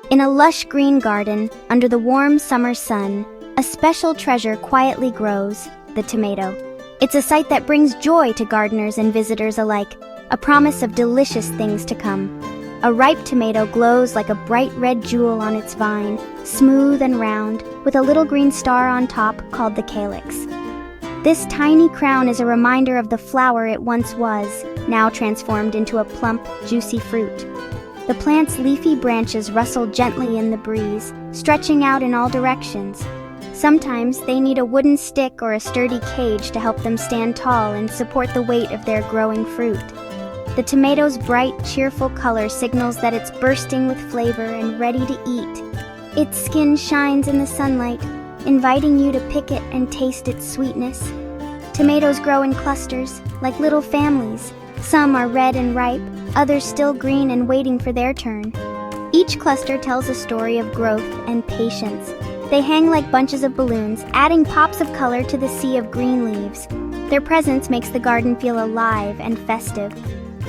In a lush green garden, under the warm summer sun, a special treasure quietly grows, the tomato. It's a sight that brings joy to gardeners and visitors alike, a promise of delicious things to come. A ripe tomato glows like a bright red jewel on its vine, smooth and round, with a little green star on top called the calyx. This tiny crown is a reminder of the flower it once was, now transformed into a plump, juicy fruit. The plant's leafy branches rustle gently in the breeze, stretching out in all directions. Sometimes they need a wooden stick or a sturdy cage to help them stand tall and support the weight of their growing fruit. The tomato's bright, cheerful color signals that it's bursting with flavor and ready to eat. Its skin shines in the sunlight, inviting you to pick it and taste its sweetness. Tomatoes grow in clusters, like little families. Some are red and ripe, others still green and waiting for their turn. Each cluster tells a story of growth and patience. They hang like bunches of balloons, adding pops of color to the sea of green leaves. Their presence makes the garden feel alive and festive.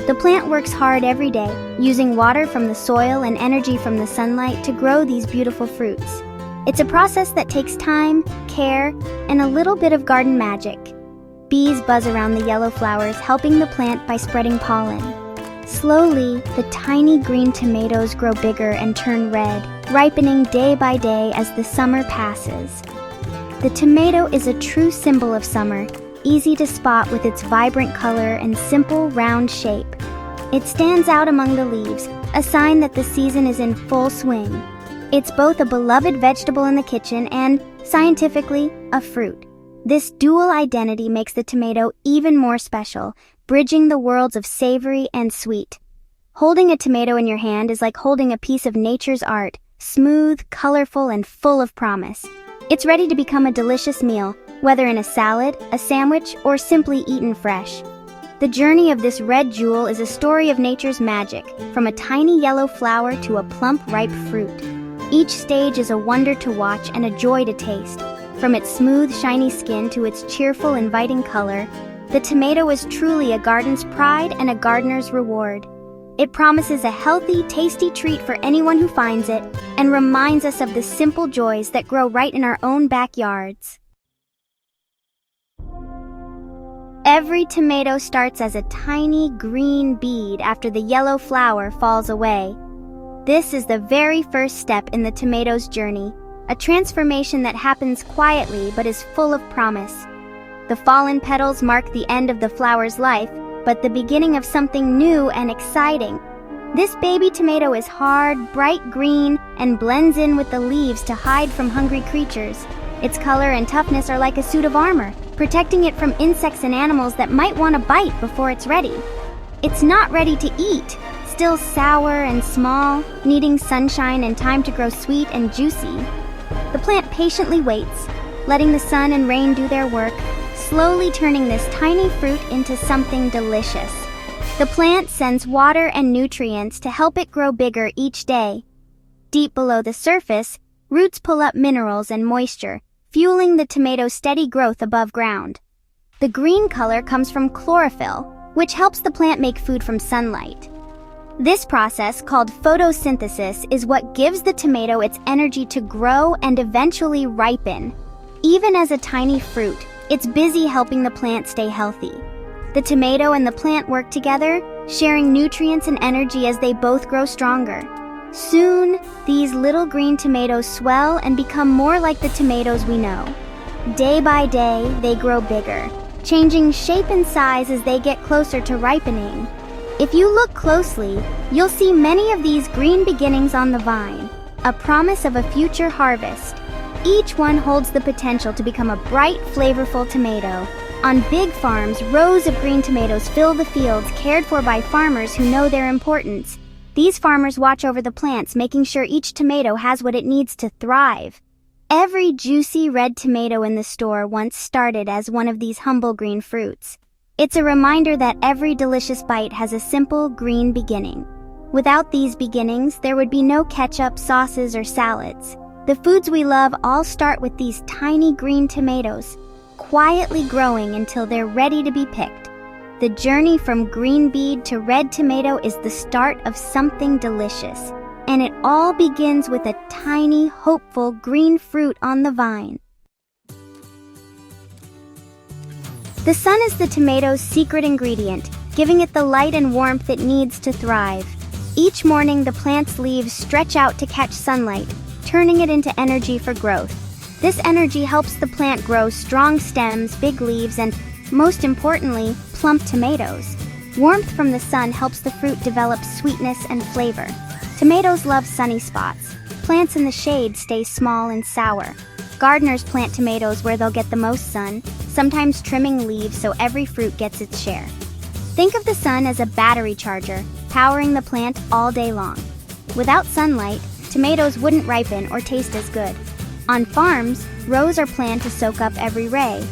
The plant works hard every day, using water from the soil and energy from the sunlight to grow these beautiful fruits. It's a process that takes time, care, and a little bit of garden magic. Bees buzz around the yellow flowers, helping the plant by spreading pollen. Slowly, the tiny green tomatoes grow bigger and turn red, ripening day by day as the summer passes. The tomato is a true symbol of summer, easy to spot with its vibrant color and simple, round shape. It stands out among the leaves, a sign that the season is in full swing. It's both a beloved vegetable in the kitchen and, scientifically, a fruit. This dual identity makes the tomato even more special, bridging the worlds of savory and sweet. Holding a tomato in your hand is like holding a piece of nature's art, smooth, colorful, and full of promise. It's ready to become a delicious meal, whether in a salad, a sandwich, or simply eaten fresh. The journey of this red jewel is a story of nature's magic, from a tiny yellow flower to a plump, ripe fruit. Each stage is a wonder to watch and a joy to taste. From its smooth, shiny skin to its cheerful, inviting color, the tomato is truly a garden's pride and a gardener's reward. It promises a healthy, tasty treat for anyone who finds it and reminds us of the simple joys that grow right in our own backyards. Every tomato starts as a tiny green bead after the yellow flower falls away. This is the very first step in the tomato's journey, a transformation that happens quietly but is full of promise. The fallen petals mark the end of the flower's life, but the beginning of something new and exciting. This baby tomato is hard, bright green, and blends in with the leaves to hide from hungry creatures. Its color and toughness are like a suit of armor, protecting it from insects and animals that might want to bite before it's ready. It's not ready to eat, still sour and small, needing sunshine and time to grow sweet and juicy. The plant patiently waits, letting the sun and rain do their work, slowly turning this tiny fruit into something delicious. The plant sends water and nutrients to help it grow bigger each day. Deep below the surface, roots pull up minerals and moisture, fueling the tomato's steady growth above ground. The green color comes from chlorophyll, which helps the plant make food from sunlight. This process, called photosynthesis, is what gives the tomato its energy to grow and eventually ripen. Even as a tiny fruit, it's busy helping the plant stay healthy. The tomato and the plant work together, sharing nutrients and energy as they both grow stronger. Soon, these little green tomatoes swell and become more like the tomatoes we know. Day by day, they grow bigger, changing shape and size as they get closer to ripening. If you look closely, you'll see many of these green beginnings on the vine, a promise of a future harvest. Each one holds the potential to become a bright, flavorful tomato. On big farms, rows of green tomatoes fill the fields, cared for by farmers who know their importance. These farmers watch over the plants, making sure each tomato has what it needs to thrive. Every juicy red tomato in the store once started as one of these humble green fruits. It's a reminder that every delicious bite has a simple green beginning. Without these beginnings, there would be no ketchup, sauces, or salads. The foods we love all start with these tiny green tomatoes, quietly growing until they're ready to be picked. The journey from green bead to red tomato is the start of something delicious, And it all begins with a tiny, hopeful green fruit on the vine. The sun is the tomato's secret ingredient, giving it the light and warmth it needs to thrive. Each morning, the plant's leaves stretch out to catch sunlight, turning it into energy for growth. This energy helps the plant grow strong stems, big leaves, and, most importantly, plump tomatoes. Warmth from the sun helps the fruit develop sweetness and flavor. Tomatoes love sunny spots. Plants in the shade stay small and sour. Gardeners plant tomatoes where they'll get the most sun, sometimes trimming leaves so every fruit gets its share. Think of the sun as a battery charger, powering the plant all day long. Without sunlight, tomatoes wouldn't ripen or taste as good. On farms, rows are planned to soak up every ray.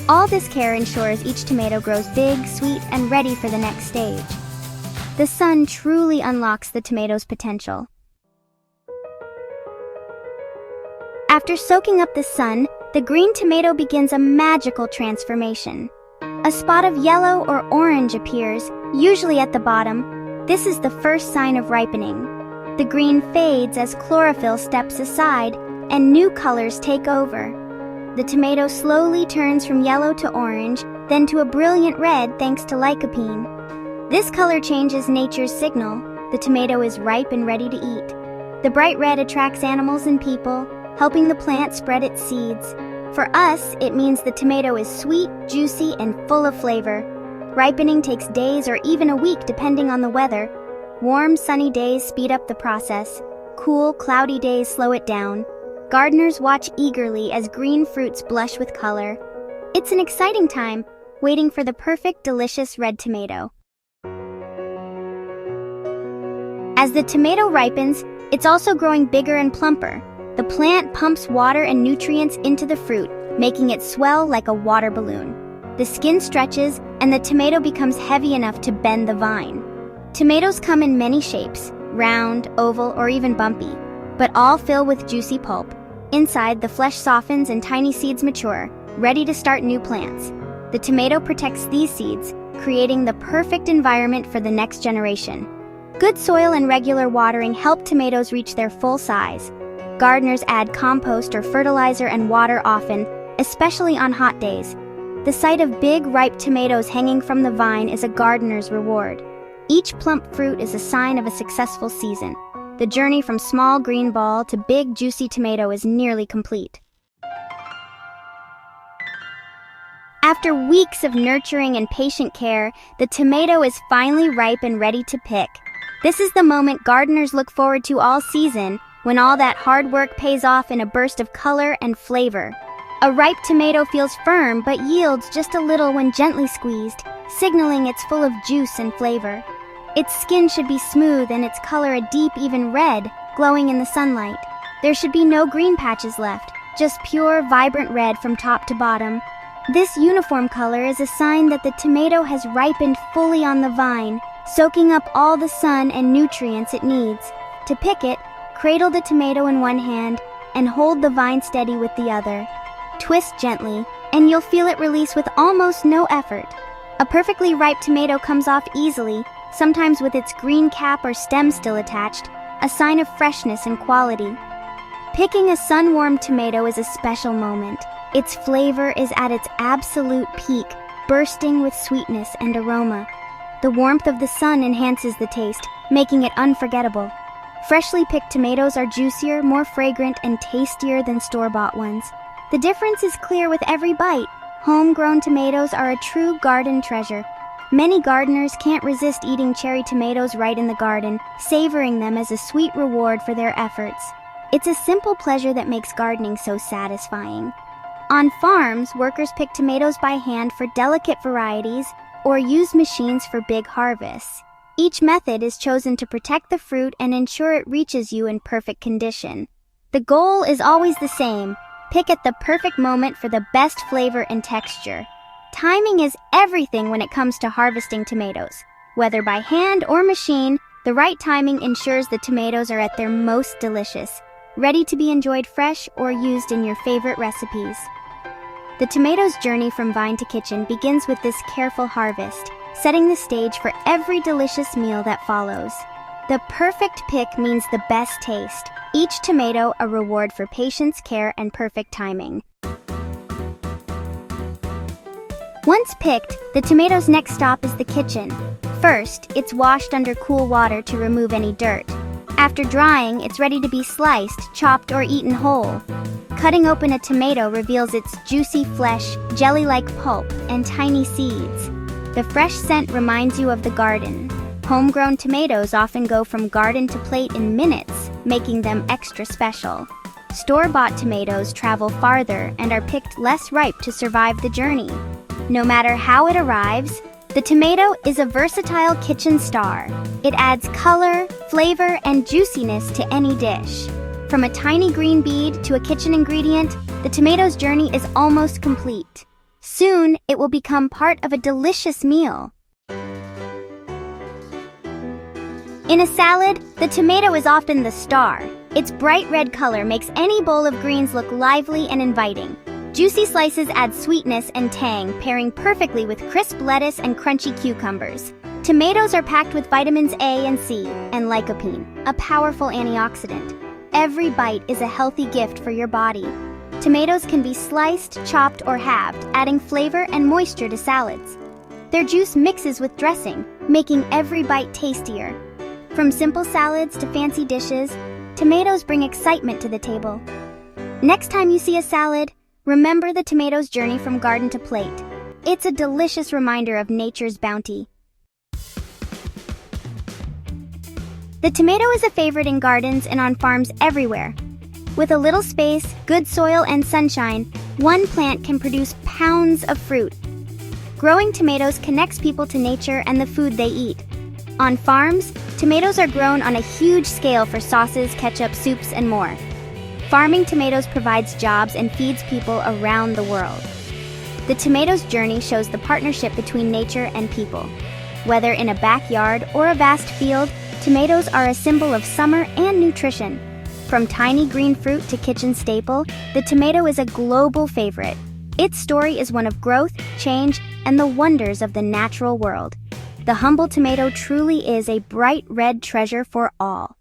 All this care ensures each tomato grows big, sweet, and ready for the next stage. The sun truly unlocks the tomato's potential. After soaking up the sun, the green tomato begins a magical transformation. A spot of yellow or orange appears, usually at the bottom. This is the first sign of ripening. The green fades as chlorophyll steps aside, and new colors take over. The tomato slowly turns from yellow to orange, then to a brilliant red thanks to lycopene. This color change is nature's signal. The tomato is ripe and ready to eat. The bright red attracts animals and people, helping the plant spread its seeds. For us, it means the tomato is sweet, juicy, and full of flavor. Ripening takes days or even a week depending on the weather. Warm, sunny days speed up the process. Cool, cloudy days slow it down. Gardeners watch eagerly as green fruits blush with color. It's an exciting time, waiting for the perfect, delicious red tomato. As the tomato ripens, it's also growing bigger and plumper. The plant pumps water and nutrients into the fruit, making it swell like a water balloon. The skin stretches, and the tomato becomes heavy enough to bend the vine. Tomatoes come in many shapes, round, oval, or even bumpy, but all fill with juicy pulp. Inside, the flesh softens and tiny seeds mature, ready to start new plants. The tomato protects these seeds, creating the perfect environment for the next generation. Good soil and regular watering help tomatoes reach their full size. Gardeners add compost or fertilizer and water often, especially on hot days. The sight of big, ripe tomatoes hanging from the vine is a gardener's reward. Each plump fruit is a sign of a successful season. The journey from small green ball to big, juicy tomato is nearly complete. After weeks of nurturing and patient care, the tomato is finally ripe and ready to pick. This is the moment gardeners look forward to all season, when all that hard work pays off in a burst of color and flavor. A ripe tomato feels firm but yields just a little when gently squeezed, signaling it's full of juice and flavor. Its skin should be smooth and its color a deep, even red, glowing in the sunlight. There should be no green patches left, just pure, vibrant red from top to bottom. This uniform color is a sign that the tomato has ripened fully on the vine, soaking up all the sun and nutrients it needs. To pick it, cradle the tomato in one hand and hold the vine steady with the other. Twist gently, and you'll feel it release with almost no effort. A perfectly ripe tomato comes off easily, sometimes with its green cap or stem still attached, a sign of freshness and quality. Picking a sun-warmed tomato is a special moment. Its flavor is at its absolute peak, bursting with sweetness and aroma. The warmth of the sun enhances the taste, making it unforgettable. Freshly picked tomatoes are juicier, more fragrant, and tastier than store-bought ones. The difference is clear with every bite. Homegrown tomatoes are a true garden treasure. Many gardeners can't resist eating cherry tomatoes right in the garden, savoring them as a sweet reward for their efforts. It's a simple pleasure that makes gardening so satisfying. On farms, workers pick tomatoes by hand for delicate varieties or use machines for big harvests. Each method is chosen to protect the fruit and ensure it reaches you in perfect condition. The goal is always the same: pick at the perfect moment for the best flavor and texture. Timing is everything when it comes to harvesting tomatoes. Whether by hand or machine, the right timing ensures the tomatoes are at their most delicious, ready to be enjoyed fresh or used in your favorite recipes. The tomato's journey from vine to kitchen begins with this careful harvest, setting the stage for every delicious meal that follows. The perfect pick means the best taste. Each tomato a reward for patience, care, and perfect timing. Once picked, the tomato's next stop is the kitchen. First, it's washed under cool water to remove any dirt. After drying, it's ready to be sliced, chopped, or eaten whole. Cutting open a tomato reveals its juicy flesh, jelly-like pulp, and tiny seeds. The fresh scent reminds you of the garden. Homegrown tomatoes often go from garden to plate in minutes, making them extra special. Store-bought tomatoes travel farther and are picked less ripe to survive the journey. No matter how it arrives, the tomato is a versatile kitchen star. It adds color, flavor, and juiciness to any dish. From a tiny green bead to a kitchen ingredient, the tomato's journey is almost complete. Soon, it will become part of a delicious meal. In a salad, the tomato is often the star. Its bright red color makes any bowl of greens look lively and inviting. Juicy slices add sweetness and tang, pairing perfectly with crisp lettuce and crunchy cucumbers. Tomatoes are packed with vitamins A and C, and lycopene, a powerful antioxidant. Every bite is a healthy gift for your body. Tomatoes can be sliced, chopped, or halved, adding flavor and moisture to salads. Their juice mixes with dressing, making every bite tastier. From simple salads to fancy dishes, tomatoes bring excitement to the table. Next time you see a salad, remember the tomato's journey from garden to plate. It's a delicious reminder of nature's bounty. The tomato is a favorite in gardens and on farms everywhere. With a little space, good soil, and sunshine, one plant can produce pounds of fruit. Growing tomatoes connects people to nature and the food they eat. On farms, tomatoes are grown on a huge scale for sauces, ketchup, soups, and more. Farming tomatoes provides jobs and feeds people around the world. The tomato's journey shows the partnership between nature and people. Whether in a backyard or a vast field, tomatoes are a symbol of summer and nutrition. From tiny green fruit to kitchen staple, the tomato is a global favorite. Its story is one of growth, change, and the wonders of the natural world. The humble tomato truly is a bright red treasure for all.